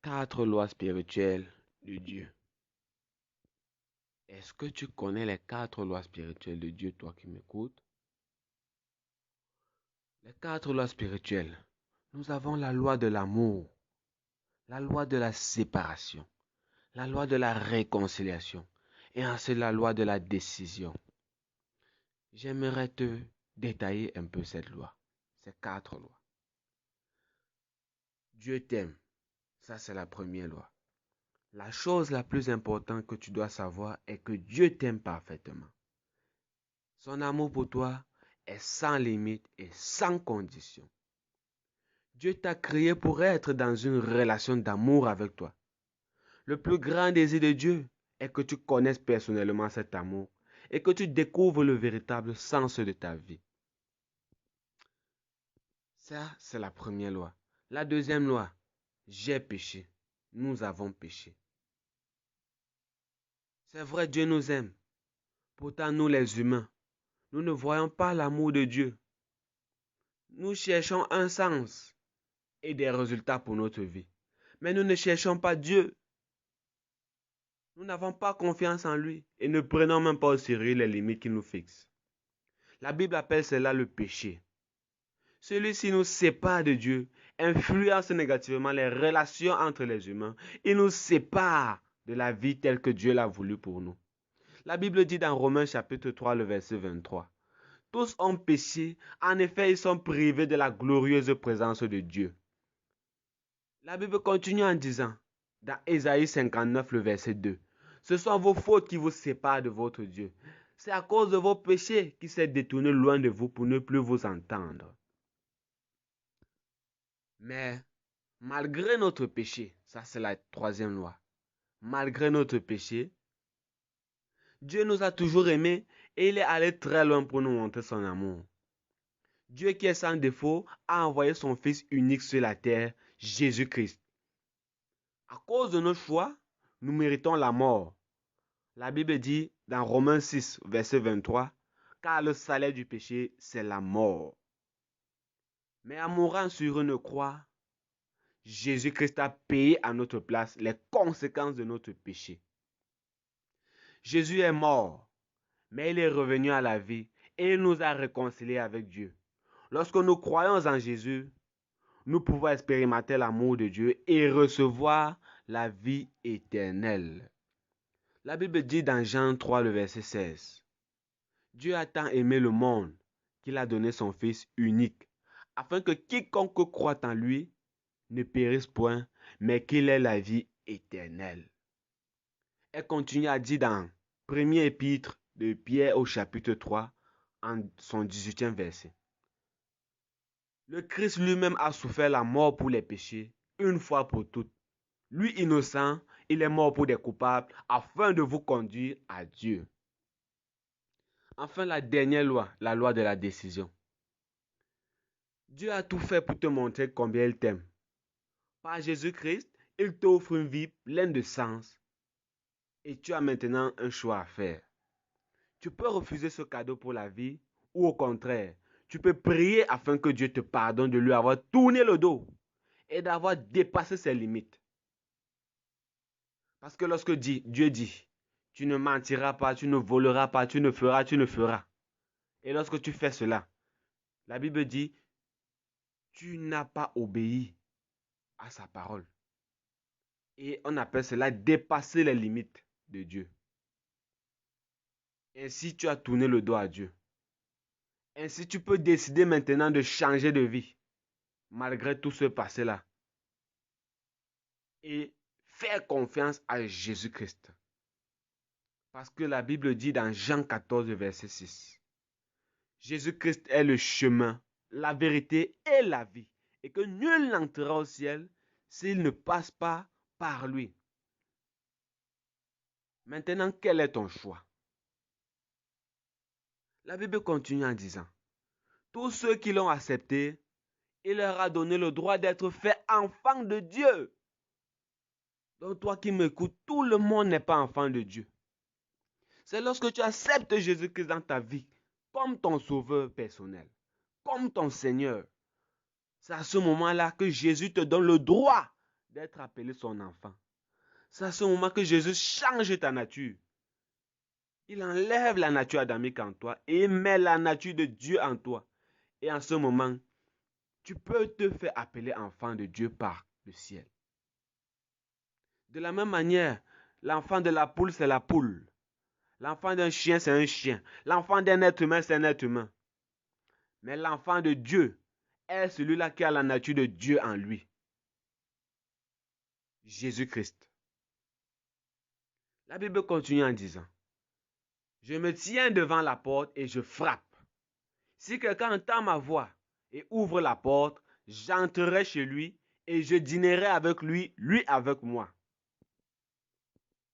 4 lois spirituelles de Dieu. Est-ce que tu connais les 4 lois spirituelles de Dieu, toi qui m'écoutes? Les 4 lois spirituelles. Nous avons la loi de l'amour, la loi de la séparation, la loi de la réconciliation et ensuite la loi de la décision. J'aimerais te détailler un peu cette loi, ces 4 lois. Dieu t'aime. Ça, c'est la première loi. La chose la plus importante que tu dois savoir est que Dieu t'aime parfaitement. Son amour pour toi est sans limite et sans condition. Dieu t'a créé pour être dans une relation d'amour avec toi. Le plus grand désir de Dieu est que tu connaisses personnellement cet amour et que tu découvres le véritable sens de ta vie. Ça, c'est la première loi. La deuxième loi, j'ai péché. Nous avons péché. C'est vrai, Dieu nous aime. Pourtant, nous les humains, nous ne voyons pas l'amour de Dieu. Nous cherchons un sens et des résultats pour notre vie. Mais nous ne cherchons pas Dieu. Nous n'avons pas confiance en lui et ne prenons même pas au sérieux les limites qu'il nous fixe. La Bible appelle cela le péché. Celui-ci nous sépare de Dieu, influence négativement les relations entre les humains et nous sépare de la vie telle que Dieu l'a voulu pour nous. La Bible dit dans Romains chapitre 3, le verset 23. Tous ont péché, en effet ils sont privés de la glorieuse présence de Dieu. La Bible continue en disant, dans Ésaïe 59, le verset 2, ce sont vos fautes qui vous séparent de votre Dieu. C'est à cause de vos péchés qu'il s'est détourné loin de vous pour ne plus vous entendre. Mais malgré notre péché, ça c'est la troisième loi, malgré notre péché, Dieu nous a toujours aimés et il est allé très loin pour nous montrer son amour. Dieu qui est sans défaut a envoyé son Fils unique sur la terre, Jésus-Christ. À cause de nos choix, nous méritons la mort. La Bible dit dans Romains 6, verset 23, car le salaire du péché, c'est la mort. Mais en mourant sur une croix, Jésus-Christ a payé à notre place les conséquences de notre péché. Jésus est mort, mais il est revenu à la vie et il nous a réconciliés avec Dieu. Lorsque nous croyons en Jésus, nous pouvons expérimenter l'amour de Dieu et recevoir la vie éternelle. La Bible dit dans Jean 3, le verset 16, Dieu a tant aimé le monde qu'il a donné son Fils unique, afin que quiconque croit en lui ne périsse point, mais qu'il ait la vie éternelle. Elle continue à dire dans 1er épître de Pierre au chapitre 3, en son 18e verset. Le Christ lui-même a souffert la mort pour les péchés, une fois pour toutes. Lui innocent, il est mort pour des coupables, afin de vous conduire à Dieu. Enfin, la dernière loi, la loi de la décision. Dieu a tout fait pour te montrer combien il t'aime. Par Jésus-Christ, il t'offre une vie pleine de sens. Et tu as maintenant un choix à faire. Tu peux refuser ce cadeau pour la vie ou au contraire, tu peux prier afin que Dieu te pardonne de lui avoir tourné le dos et d'avoir dépassé ses limites. Parce que lorsque Dieu dit, tu ne mentiras pas, tu ne voleras pas, tu ne feras. Et lorsque tu fais cela, la Bible dit, tu n'as pas obéi à sa parole. Et on appelle cela dépasser les limites de Dieu. Ainsi, tu as tourné le dos à Dieu. Ainsi, tu peux décider maintenant de changer de vie, malgré tout ce passé-là. Et faire confiance à Jésus-Christ. Parce que la Bible dit dans Jean 14, verset 6, Jésus-Christ est le chemin, la vérité et la vie. Et que nul n'entrera au ciel s'il ne passe pas par lui. Maintenant, quel est ton choix? La Bible continue en disant, tous ceux qui l'ont accepté, il leur a donné le droit d'être faits enfants de Dieu. Donc toi qui m'écoutes, tout le monde n'est pas enfant de Dieu. C'est lorsque tu acceptes Jésus-Christ dans ta vie comme ton sauveur personnel, comme ton Seigneur. C'est à ce moment-là que Jésus te donne le droit d'être appelé son enfant. C'est à ce moment que Jésus change ta nature. Il enlève la nature adamique en toi et met la nature de Dieu en toi. Et en ce moment, tu peux te faire appeler enfant de Dieu par le ciel. De la même manière, l'enfant de la poule, c'est la poule. L'enfant d'un chien, c'est un chien. L'enfant d'un être humain, c'est un être humain. Mais l'enfant de Dieu est celui-là qui a la nature de Dieu en lui. Jésus-Christ. La Bible continue en disant, je me tiens devant la porte et je frappe. Si quelqu'un entend ma voix et ouvre la porte, j'entrerai chez lui et je dînerai avec lui, lui avec moi.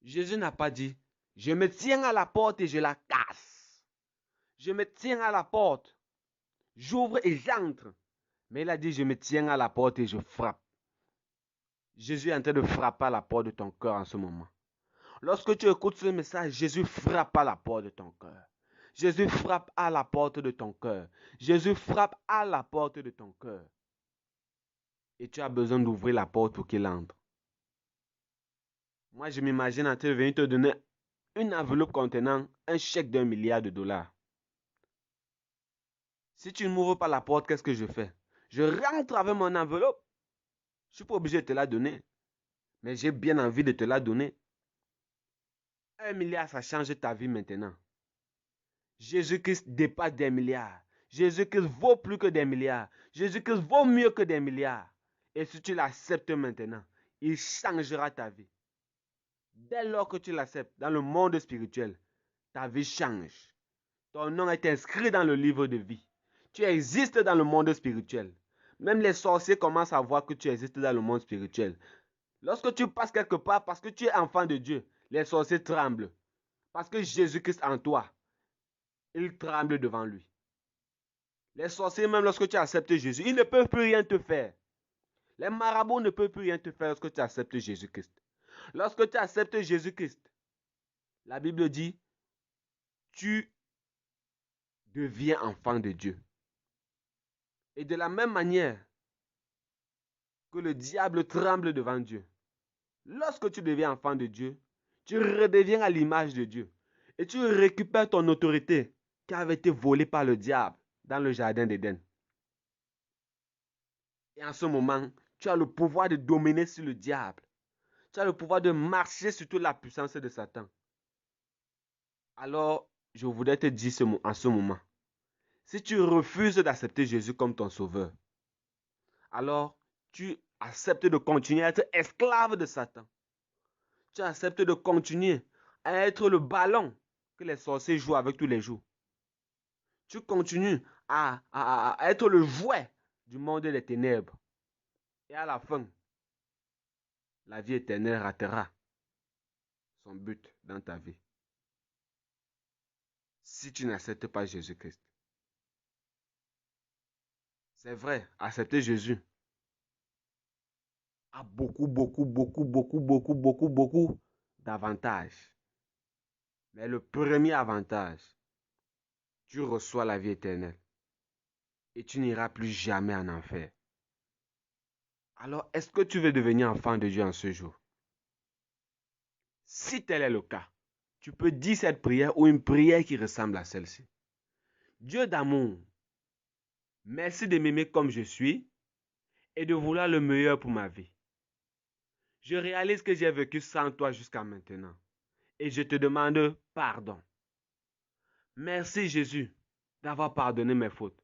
Jésus n'a pas dit, je me tiens à la porte et je la casse. Je me tiens à la porte, j'ouvre et j'entre. Mais il a dit, je me tiens à la porte et je frappe. Jésus est en train de frapper à la porte de ton cœur en ce moment. Lorsque tu écoutes ce message, Jésus frappe à la porte de ton cœur. Jésus frappe à la porte de ton cœur. Jésus frappe à la porte de ton cœur. Et tu as besoin d'ouvrir la porte pour qu'il entre. Moi, je m'imagine en train de venir te donner une enveloppe contenant un chèque d'1 milliard de dollars. Si tu ne m'ouvres pas la porte, qu'est-ce que je fais? Je rentre avec mon enveloppe. Je ne suis pas obligé de te la donner. Mais j'ai bien envie de te la donner. 1 milliard, ça change ta vie maintenant. Jésus-Christ dépasse des milliards. Jésus-Christ vaut plus que des milliards. Jésus-Christ vaut mieux que des milliards. Et si tu l'acceptes maintenant, il changera ta vie. Dès lors que tu l'acceptes dans le monde spirituel, ta vie change. Ton nom est inscrit dans le livre de vie. Tu existes dans le monde spirituel. Même les sorciers commencent à voir que tu existes dans le monde spirituel. Lorsque tu passes quelque part parce que tu es enfant de Dieu, les sorciers tremblent. Parce que Jésus-Christ en toi, ils tremblent devant lui. Les sorciers, même lorsque tu acceptes Jésus, ils ne peuvent plus rien te faire. Les marabouts ne peuvent plus rien te faire lorsque tu acceptes Jésus-Christ. Lorsque tu acceptes Jésus-Christ, la Bible dit, tu deviens enfant de Dieu. Et de la même manière que le diable tremble devant Dieu, lorsque tu deviens enfant de Dieu, tu redeviens à l'image de Dieu. Et tu récupères ton autorité qui avait été volée par le diable dans le jardin d'Éden. Et en ce moment, tu as le pouvoir de dominer sur le diable. Tu as le pouvoir de marcher sur toute la puissance de Satan. Alors, je voudrais te dire en ce moment, si tu refuses d'accepter Jésus comme ton sauveur, alors tu acceptes de continuer à être esclave de Satan. Tu acceptes de continuer à être le ballon que les sorciers jouent avec tous les jours. Tu continues à être le jouet du monde des ténèbres. Et à la fin, la vie éternelle ratera son but dans ta vie. Si tu n'acceptes pas Jésus-Christ. C'est vrai, accepter Jésus a beaucoup d'avantages. Mais le premier avantage, tu reçois la vie éternelle. Et tu n'iras plus jamais en enfer. Alors, est-ce que tu veux devenir enfant de Dieu en ce jour? Si tel est le cas, tu peux dire cette prière ou une prière qui ressemble à celle-ci. Dieu d'amour, merci de m'aimer comme je suis et de vouloir le meilleur pour ma vie. Je réalise que j'ai vécu sans toi jusqu'à maintenant et je te demande pardon. Merci Jésus d'avoir pardonné mes fautes,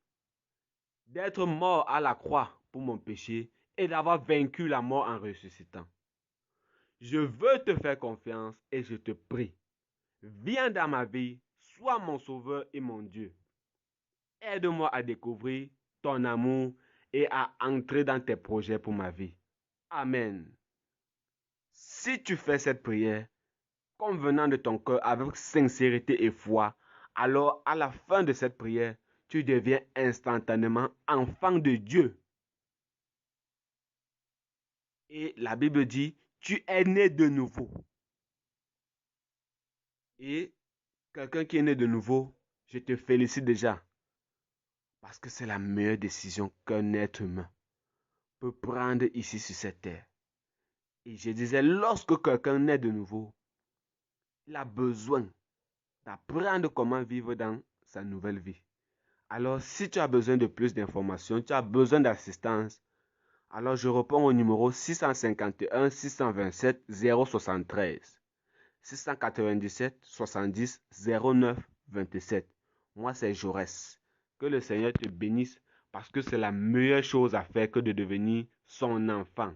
d'être mort à la croix pour mon péché et d'avoir vaincu la mort en ressuscitant. Je veux te faire confiance et je te prie. Viens dans ma vie, sois mon sauveur et mon Dieu. Aide-moi à découvrir ton amour et à entrer dans tes projets pour ma vie. Amen. Si tu fais cette prière, comme venant de ton cœur avec sincérité et foi, alors à la fin de cette prière, tu deviens instantanément enfant de Dieu. Et la Bible dit, tu es né de nouveau. Et quelqu'un qui est né de nouveau, je te félicite déjà. Parce que c'est la meilleure décision qu'un être humain peut prendre ici sur cette terre. Et je disais, lorsque quelqu'un naît de nouveau, il a besoin d'apprendre comment vivre dans sa nouvelle vie. Alors, si tu as besoin de plus d'informations, tu as besoin d'assistance, alors je réponds au numéro 651 627 073. 697 70 09 27. Moi, c'est Jaurès. Que le Seigneur te bénisse parce que c'est la meilleure chose à faire que de devenir son enfant.